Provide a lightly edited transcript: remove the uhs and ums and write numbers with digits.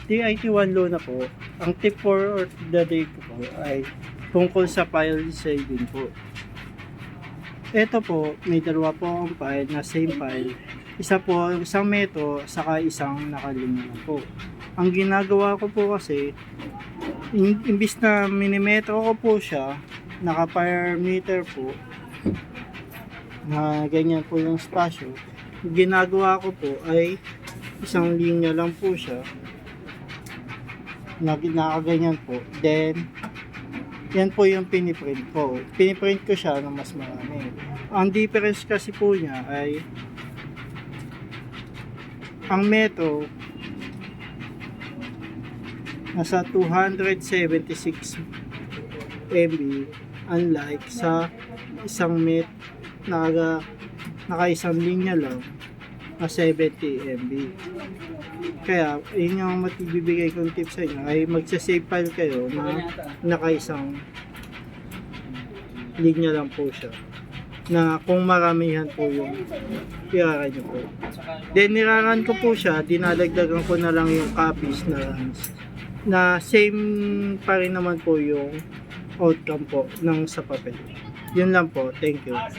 DIT1 Luna po, ang tip for the day ko po ay tungkol sa file saving po. Ito po, may dalawa po akong file na same file. Isa po, isang meto, saka isang nakalinya po. Ang ginagawa ko po kasi, imbis na minimetro ko po siya, naka per meter po, na ganyan po yung spasyo. Ginagawa ko po ay isang linya lang po siya, nakaganyan po. Then, yan po yung piniprint ko. Piniprint ko siya ng mas marami. Ang difference kasi po niya ay ang metro nasa 276 MB, unlike sa isang naka isang linya lang na 70 MB. Kaya yun yung matibibigay kong tip sa inyo, ay magsa-save file kayo na naka isang linya lang po siya, na kung maramihan po yung i-run nyo po. Then niraran ko po siya, dinadagdagan ko na lang yung copies na runs, na same pa rin naman po yung outcome po ng sa papel. Yun lang po, thank you.